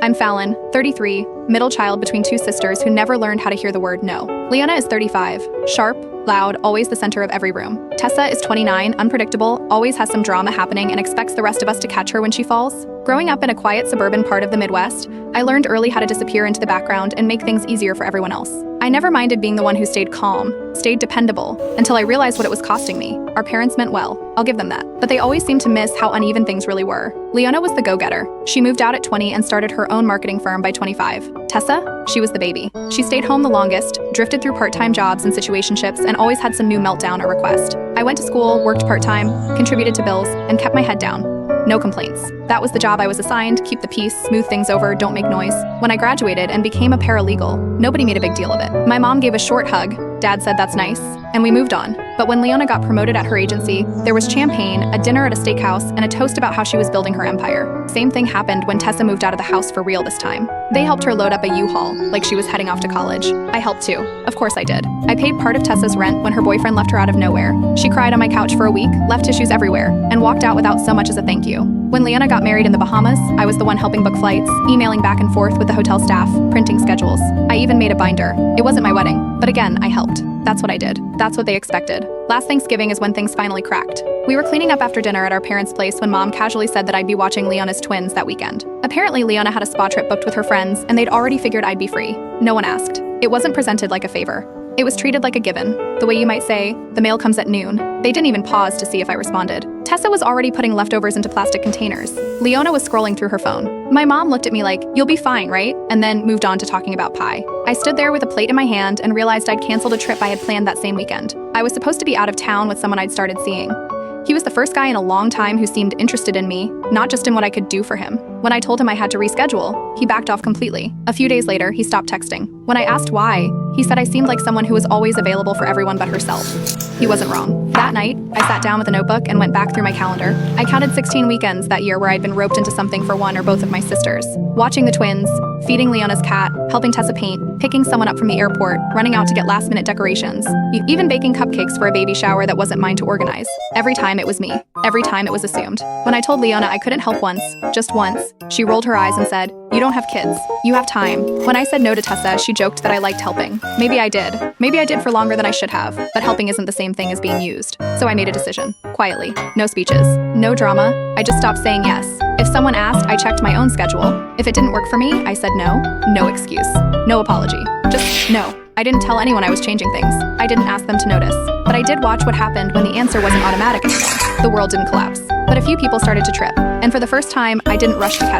I'm Fallon, 33, middle child between two sisters who never learned how to hear the word no. Leona is 35, sharp, loud, always the center of every room. Tessa is 29, unpredictable, always has some drama happening and expects the rest of us to catch her when she falls. Growing up in a quiet suburban part of the Midwest, I learned early how to disappear into the background and make things easier for everyone else. I never minded being the one who stayed calm, stayed dependable, until I realized what it was costing me. Our parents meant well, I'll give them that. But they always seemed to miss how uneven things really were. Leona was the go-getter. She moved out at 20 and started her own marketing firm by 25. Tessa? She was the baby. She stayed home the longest, drifted through part-time jobs and situationships, and always had some new meltdown or request. I went to school, worked part-time, contributed to bills, and kept my head down. No complaints. That was the job I was assigned, keep the peace, smooth things over, don't make noise. When I graduated and became a paralegal, nobody made a big deal of it. My mom gave a short hug, Dad said that's nice, and we moved on. But when Leona got promoted at her agency, there was champagne, a dinner at a steakhouse, and a toast about how she was building her empire. Same thing happened when Tessa moved out of the house for real this time. They helped her load up a U-Haul, like she was heading off to college. I helped too. Of course I did. I paid part of Tessa's rent when her boyfriend left her out of nowhere. She cried on my couch for a week, left tissues everywhere, and walked out without so much as a thank you. When Leona got married in the Bahamas, I was the one helping book flights, emailing back and forth with the hotel staff, printing schedules. I even made a binder. It wasn't my wedding, but again, I helped. That's what I did. That's what they expected. Last Thanksgiving is when things finally cracked. We were cleaning up after dinner at our parents' place when Mom casually said that I'd be watching Leona's twins that weekend. Apparently, Leona had a spa trip booked with her friends, and they'd already figured I'd be free. No one asked. It wasn't presented like a favor. It was treated like a given. The way you might say, the mail comes at noon. They didn't even pause to see if I responded. Tessa was already putting leftovers into plastic containers. Leona was scrolling through her phone. My mom looked at me like, "You'll be fine, right?" And then moved on to talking about pie. I stood there with a plate in my hand and realized I'd canceled a trip I had planned that same weekend. I was supposed to be out of town with someone I'd started seeing. He was the first guy in a long time who seemed interested in me, not just in what I could do for him. When I told him I had to reschedule, he backed off completely. A few days later, he stopped texting. When I asked why, he said I seemed like someone who was always available for everyone but herself. He wasn't wrong. That night, I sat down with a notebook and went back through my calendar. I counted 16 weekends that year where I'd been roped into something for one or both of my sisters. Watching the twins, feeding Leona's cat, helping Tessa paint, picking someone up from the airport, running out to get last-minute decorations, even baking cupcakes for a baby shower that wasn't mine to organize. Every time it was me. Every time it was assumed. When I told Leona I couldn't help once, just once, she rolled her eyes and said, "You don't have kids. You have time." When I said no to Tessa, she joked that I liked helping. Maybe I did. Maybe I did for longer than I should have, but helping isn't the same thing as being used. So I made a decision. Quietly. No speeches. No drama. I just stopped saying yes. If someone asked, I checked my own schedule. If it didn't work for me, I said no. No excuse. No apology. Just no. I didn't tell anyone I was changing things. I didn't ask them to notice. But I did watch what happened when the answer wasn't automatic anymore. The world didn't collapse. But a few people started to trip. And for the first time, I didn't rush to catch